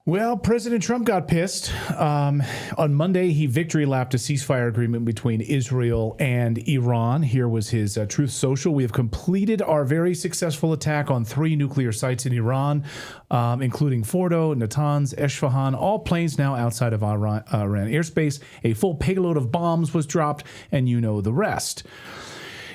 Well, President Trump got pissed. On Monday, he victory lapped a ceasefire agreement between Israel and Iran. Here was his Truth Social. We have completed our very successful attack on 3 nuclear sites in Iran, including Fordo, Natanz, Esfahan, all planes now outside of Iran airspace. A full payload of bombs was dropped, and you know the rest.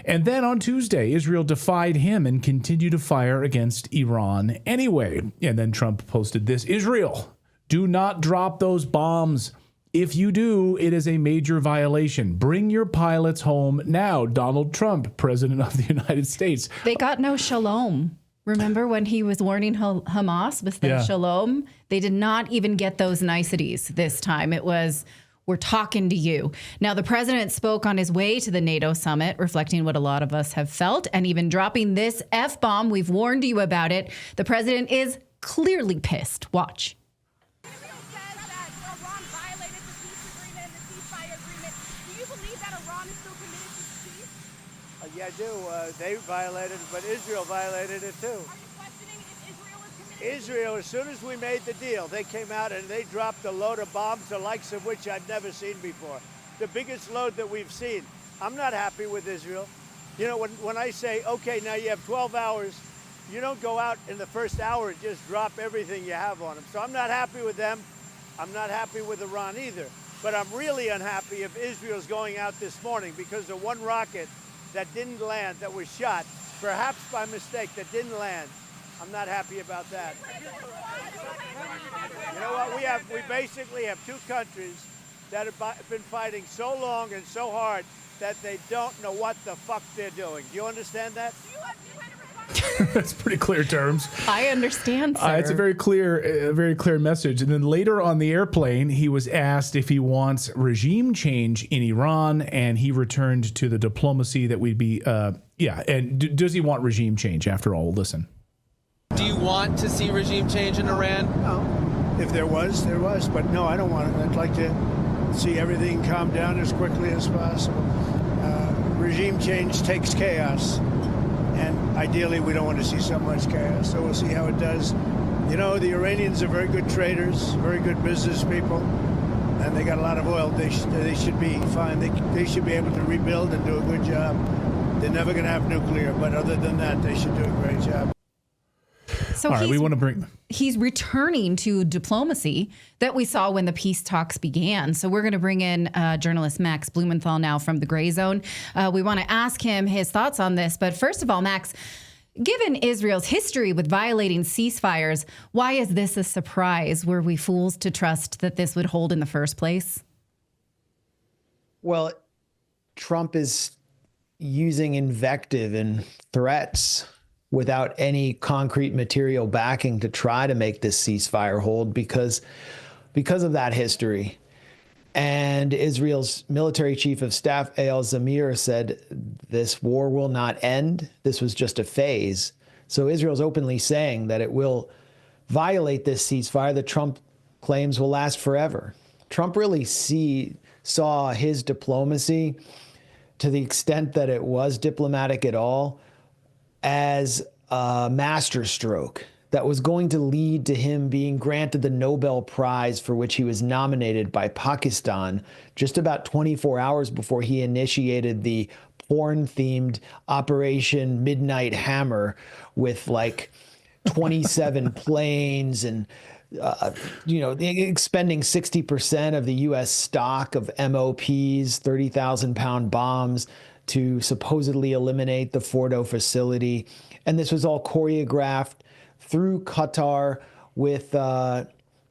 And then on Tuesday, Israel defied him and continued to fire against Iran anyway. And then Trump posted this: Israel, do not drop those bombs. If you do, it is a major violation. Bring your pilots home now. Donald Trump, President of the United States. They got no shalom. Remember when he was warning Hamas with the shalom? They did not even get those niceties this time. It was, we're talking to you. Now, the president spoke on his way to the NATO summit, reflecting what a lot of us have felt, and even dropping this F-bomb. We've warned you about it. The president is clearly pissed. Watch. Israel says that Iran violated the peace agreement and the ceasefire agreement. Do you believe that Iran is still committed to peace? Yeah, I do. They violated it, but Israel violated it too. Are you questioning if Israel is committed? Israel, as soon as we made the deal, they came out and they dropped a load of bombs, the likes of which I've never seen before. The biggest load that we've seen. I'm not happy with Israel. You know, when I say, okay, now you have 12 hours, you don't go out in the first hour and just drop everything you have on them. So I'm not happy with them. I'm not happy with Iran either. But I'm really unhappy if Israel's going out this morning because of one rocket that didn't land, that was shot, perhaps by mistake, that didn't land. I'm not happy about that. You know what? We basically have 2 countries that have been fighting so long and so hard that they don't know what the fuck they're doing. Do you understand that? That's pretty clear terms. I understand, sir. It's a very clear message. And then later on the airplane, he was asked if he wants regime change in Iran, and he returned to the diplomacy that we'd be, And does he want regime change after all? Listen. Do you want to see regime change in Iran? No. If there was, there was. But no, I don't want it. I'd like to see everything calm down as quickly as possible. Regime change takes chaos. And ideally, we don't want to see so much chaos. So we'll see how it does. You know, the Iranians are very good traders, very good business people, and they got a lot of oil. They should be fine. They should be able to rebuild and do a good job. They're never going to have nuclear, but other than that, they should do a great job. So all right, we want to bring... He's returning to diplomacy that we saw when the peace talks began. So we're going to bring in journalist Max Blumenthal now from the Gray Zone. We want to ask him his thoughts on this. But first of all, Max, given Israel's history with violating ceasefires, why is this a surprise? Were we fools to trust that this would hold in the first place? Well, Trump is using invective and threats without any concrete material backing to try to make this ceasefire hold because of that history. And Israel's military chief of staff, Eyal Zamir, said this war will not end. This was just a phase. So Israel's openly saying that it will violate this ceasefire that Trump claims will last forever. Trump really saw his diplomacy, to the extent that it was diplomatic at all, as a masterstroke that was going to lead to him being granted the Nobel Prize for which he was nominated by Pakistan just about 24 hours before he initiated the porn-themed Operation Midnight Hammer with like 27 planes and expending 60% of the U.S. stock of MOPs, 30,000-pound bombs, to supposedly eliminate the Fordo facility. And this was all choreographed through Qatar with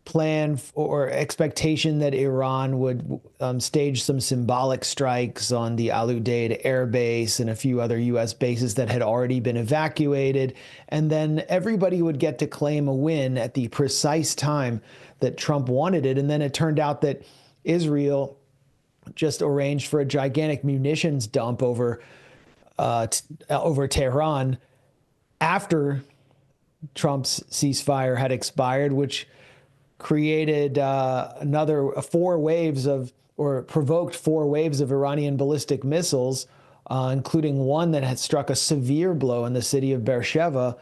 plan or expectation that Iran would stage some symbolic strikes on the Al Udeid air base and a few other U.S. bases that had already been evacuated. And then everybody would get to claim a win at the precise time that Trump wanted it. And then it turned out that Israel just arranged for a gigantic munitions dump over Tehran after Trump's ceasefire had expired, which created provoked 4 waves of Iranian ballistic missiles, including one that had struck a severe blow in the city of Beersheba.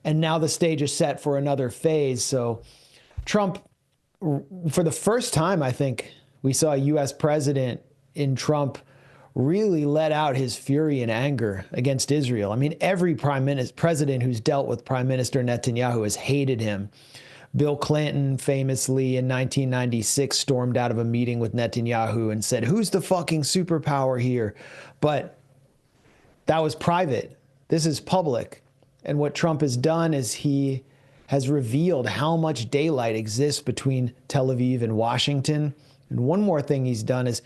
And now the stage is set for another phase. So Trump for the first time, I think we saw a U.S. president in Trump really let out his fury and anger against Israel. I mean, every president who's dealt with Prime Minister Netanyahu has hated him. Bill Clinton famously in 1996 stormed out of a meeting with Netanyahu and said, "Who's the fucking superpower here?" But that was private. This is public. And what Trump has done is he has revealed how much daylight exists between Tel Aviv and Washington. And one more thing he's done is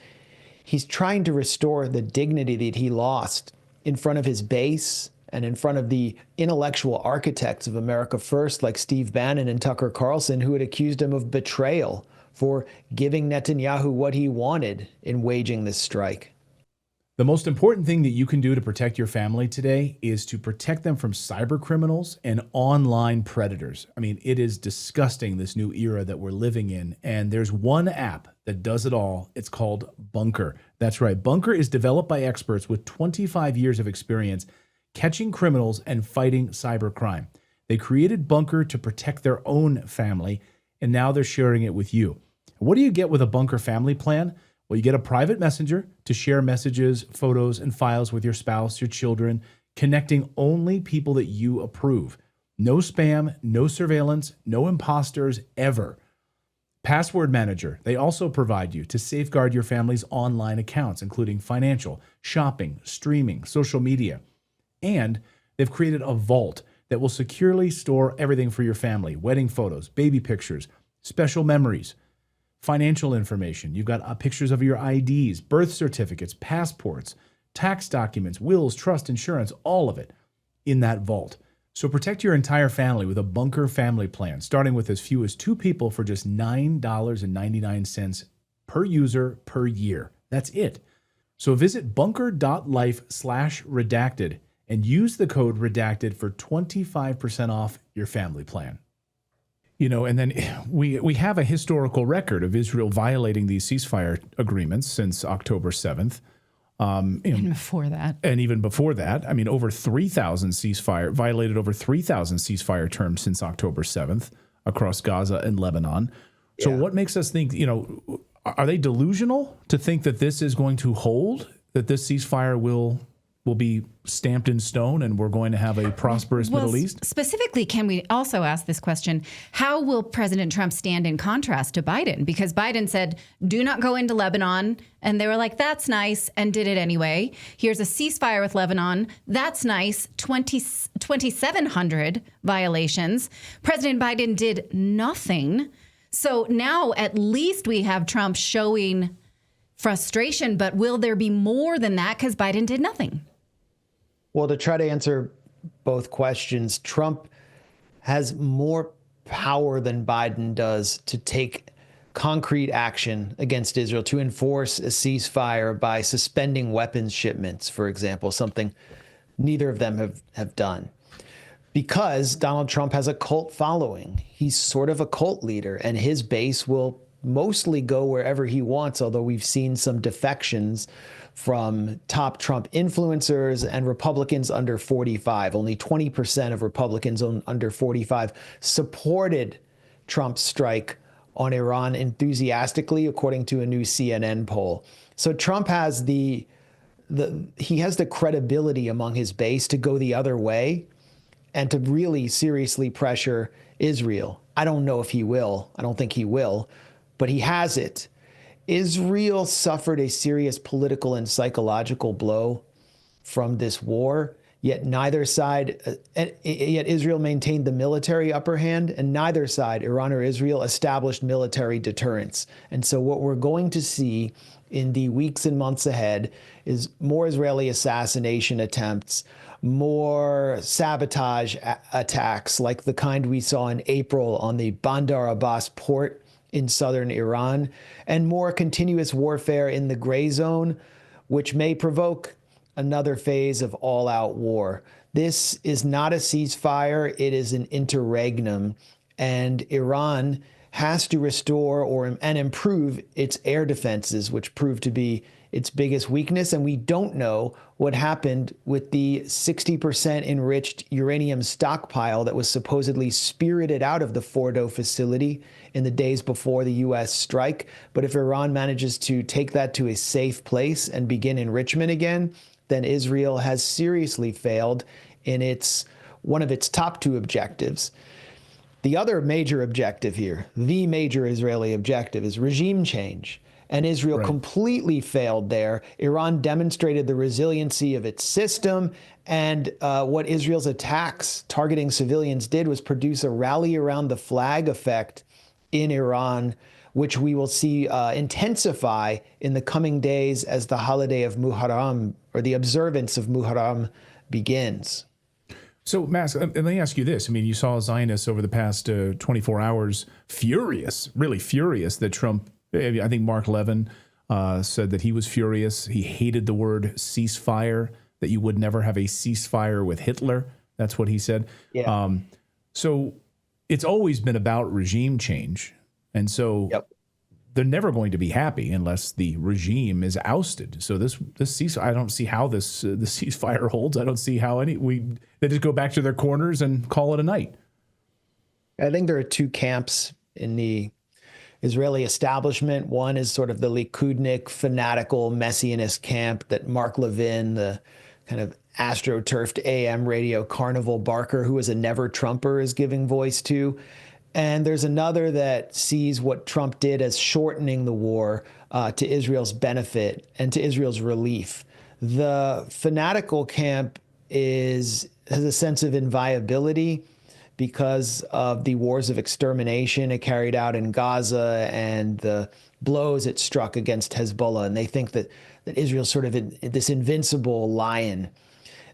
he's trying to restore the dignity that he lost in front of his base and in front of the intellectual architects of America First, like Steve Bannon and Tucker Carlson, who had accused him of betrayal for giving Netanyahu what he wanted in waging this strike. The most important thing that you can do to protect your family today is to protect them from cyber criminals and online predators. I mean, it is disgusting, this new era that we're living in. And there's one app that does it all. It's called Bunker. That's right. Bunker is developed by experts with 25 years of experience catching criminals and fighting cybercrime. They created Bunker to protect their own family, and now they're sharing it with you. What do you get with a Bunker family plan? Well, you get a private messenger to share messages, photos, and files with your spouse, your children, connecting only people that you approve. No spam, no surveillance, no imposters ever. Password Manager, they also provide you to safeguard your family's online accounts, including financial, shopping, streaming, social media. And they've created a vault that will securely store everything for your family: wedding photos, baby pictures, special memories, financial information. You've got pictures of your IDs, birth certificates, passports, tax documents, wills, trust, insurance, all of it in that vault. So protect your entire family with a Bunker family plan, starting with as few as 2 people for just $9.99 per user per year. That's it. So visit bunker.life/redacted and use the code redacted for 25% off your family plan. You know, and then we have a historical record of Israel violating these ceasefire agreements since October 7th. And before that. And even before that, I mean, violated over 3,000 ceasefire terms since October 7th across Gaza and Lebanon. So what makes us think, you know, are they delusional to think that this is going to hold, that this ceasefire will be stamped in stone and we're going to have a prosperous Middle East? Specifically, can we also ask this question? How will President Trump stand in contrast to Biden? Because Biden said, do not go into Lebanon. And they were like, that's nice, and did it anyway. Here's a ceasefire with Lebanon. That's nice. 2,700 violations. President Biden did nothing. So now at least we have Trump showing frustration. But will there be more than that? Because Biden did nothing. Well, to try to answer both questions, Trump has more power than Biden does to take concrete action against Israel, to enforce a ceasefire by suspending weapons shipments, for example, something neither of them have done. Because Donald Trump has a cult following. He's sort of a cult leader, and his base will mostly go wherever he wants, although we've seen some defections from top Trump influencers and Republicans under 45. Only 20% of Republicans under 45 supported Trump's strike on Iran enthusiastically, according to a new CNN poll. So Trump has he has the credibility among his base to go the other way and to really seriously pressure Israel. I don't know if he will. I don't think he will, but he has it. Israel suffered a serious political and psychological blow from this war, yet Israel maintained the military upper hand, and neither side, Iran or Israel, established military deterrence. And so what we're going to see in the weeks and months ahead is more Israeli assassination attempts, more sabotage attacks like the kind we saw in April on the Bandar Abbas port in southern Iran, and more continuous warfare in the gray zone, which may provoke another phase of all-out war. This is not a ceasefire, it is an interregnum, and Iran has to restore and improve its air defenses, which proved to be its biggest weakness. And we don't know what happened with the 60% enriched uranium stockpile that was supposedly spirited out of the Fordo facility in the days before the U.S. strike. But if Iran manages to take that to a safe place and begin enrichment again, then Israel has seriously failed in one of its top two objectives. The other major objective here, the major Israeli objective, is regime change. And Israel completely failed there. Iran demonstrated the resiliency of its system. And what Israel's attacks targeting civilians did was produce a rally around the flag effect in Iran, which we will see intensify in the coming days as the holiday of Muharram, or the observance of Muharram, begins. So, Mas, let me ask you this. I mean, you saw Zionists over the past 24 hours furious, really furious that Trump, I think Mark Levin said that he was furious. He hated the word ceasefire, that you would never have a ceasefire with Hitler. That's what he said. Yeah. So it's always been about regime change. And so they're never going to be happy unless the regime is ousted. So this ceasefire, I don't see how the ceasefire holds. I don't see how they just go back to their corners and call it a night. I think there are two camps in the Israeli establishment. One is sort of the Likudnik, fanatical, messianist camp that Mark Levin, the kind of astroturfed AM radio carnival barker who is a never Trumper, is giving voice to. And there's another that sees what Trump did as shortening the war to Israel's benefit and to Israel's relief. The fanatical camp has a sense of inviolability because of the wars of extermination it carried out in Gaza and the blows it struck against Hezbollah. And they think that Israel's sort of this invincible lion.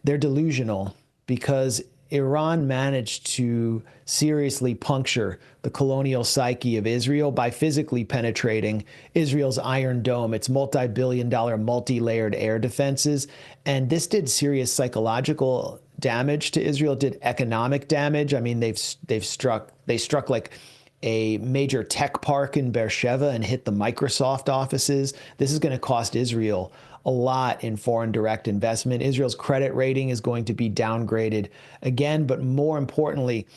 They're delusional because Iran managed to seriously puncture the colonial psyche of Israel by physically penetrating Israel's Iron Dome, its multi-billion-dollar, multi-layered air defenses. And this did serious psychological damage to Israel, did economic damage. I mean, they struck like a major tech park in Beersheba and hit the Microsoft offices. This is going to cost Israel a lot in foreign direct investment. Israel's credit rating is going to be downgraded again, but more importantly,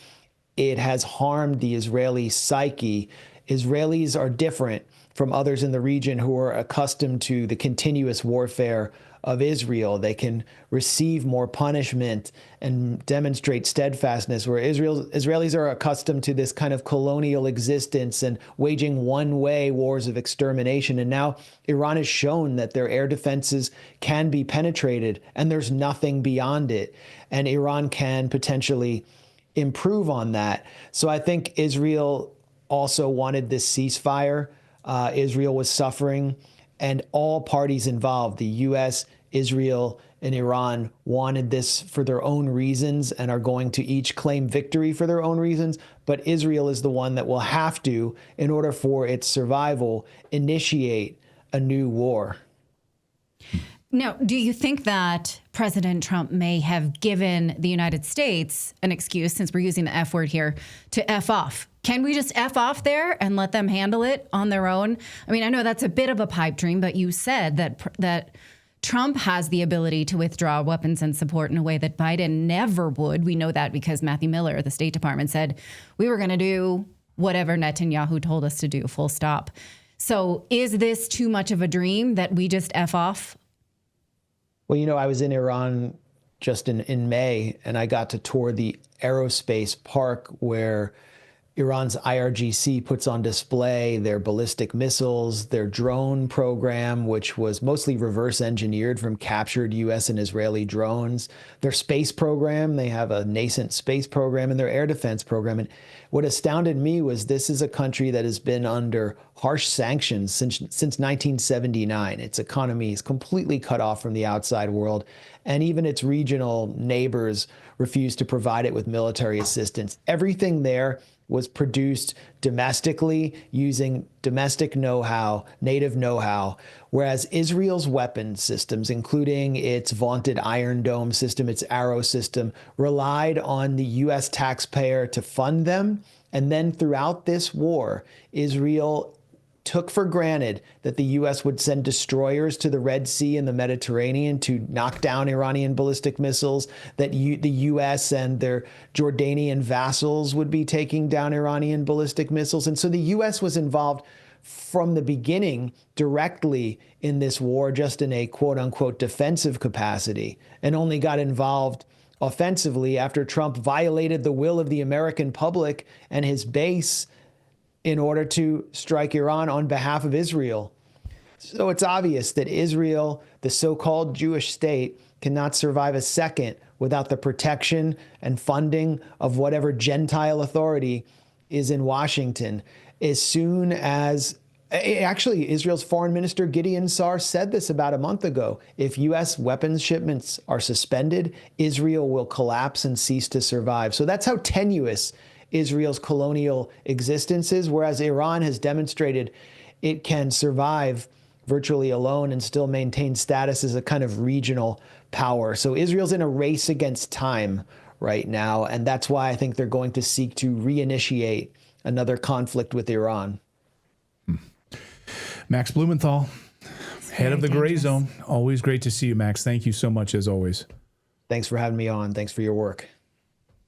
it has harmed the Israeli psyche. Israelis are different from others in the region who are accustomed to the continuous warfare of Israel. They can receive more punishment and demonstrate steadfastness, where Israelis are accustomed to this kind of colonial existence and waging one-way wars of extermination. And now Iran has shown that their air defenses can be penetrated and there's nothing beyond it. And Iran can potentially improve on that. So I think Israel also wanted this ceasefire. Israel was suffering, and all parties involved, the U.S., Israel, and Iran, wanted this for their own reasons and are going to each claim victory for their own reasons. But Israel is the one that will have to, in order for its survival, initiate a new war. Now, do you think that President Trump may have given the United States an excuse, since we're using the F word here, to F off? Can we just F off there and let them handle it on their own? I mean, I know that's a bit of a pipe dream, but you said that Trump has the ability to withdraw weapons and support in a way that Biden never would. We know that because Matthew Miller, the State Department, said we were going to do whatever Netanyahu told us to do, full stop. So is this too much of a dream that we just F off? Well, you know, I was in Iran just in May, and I got to tour the aerospace park where Iran's IRGC puts on display their ballistic missiles, their drone program, which was mostly reverse engineered from captured U.S. and Israeli drones, their space program. They have a nascent space program, and their air defense program. And what astounded me was this is a country that has been under harsh sanctions since 1979. Its economy is completely cut off from the outside world, and even its regional neighbors refuse to provide it with military assistance. Everything there was produced domestically using domestic know-how, native know-how, whereas Israel's weapons systems, including its vaunted Iron Dome system, its Arrow system, relied on the U.S. taxpayer to fund them. And then throughout this war, Israel took for granted that the U.S. would send destroyers to the Red Sea and the Mediterranean to knock down Iranian ballistic missiles, that the U.S. and their Jordanian vassals would be taking down Iranian ballistic missiles. And so the U.S. was involved from the beginning directly in this war, just in a quote unquote defensive capacity, and only got involved offensively after Trump violated the will of the American public and his base in order to strike Iran on behalf of Israel. So it's obvious that Israel, the so-called Jewish state, cannot survive a second without the protection and funding of whatever Gentile authority is in Washington. As soon as, actually, Israel's foreign minister Gideon Sa'ar said this about a month ago. If U.S. weapons shipments are suspended, Israel will collapse and cease to survive. So that's how tenuous Israel's colonial existence is, whereas Iran has demonstrated it can survive virtually alone and still maintain status as a kind of regional power. So Israel's in a race against time right now, and that's why I think they're going to seek to reinitiate another conflict with Iran. Max Blumenthal, head of the Gray Zone. Always great to see you, Max. Thank you so much, as always. Thanks for having me on. Thanks for your work.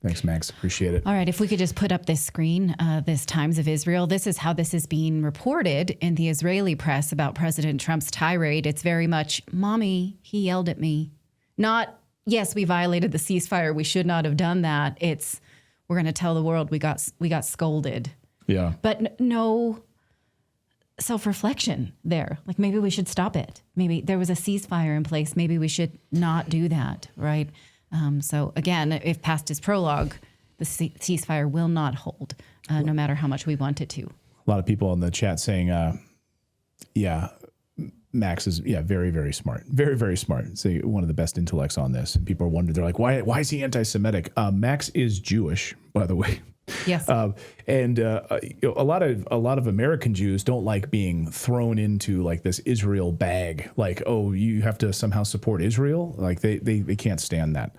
Thanks, Max. Appreciate it. All right. If we could just put up this screen, this Times of Israel. This is how this is being reported in the Israeli press about President Trump's tirade. It's very much, Mommy, he yelled at me. Not, yes, we violated the ceasefire. We should not have done that. It's, we're going to tell the world we got scolded. Yeah. But no self-reflection there. Like, maybe we should stop it. Maybe there was a ceasefire in place. Maybe we should not do that, right? So again, if past his prologue, the ceasefire will not hold, no matter how much we want it to. A lot of people in the chat saying, Max is, very, very smart. Very, very smart. So one of the best intellects on this. And people are wondering, they're like, why is he anti-Semitic? Max is Jewish, by the way. Yes. And a lot of American Jews don't like being thrown into like this Israel bag. Like, oh, you have to somehow support Israel. Like they can't stand that.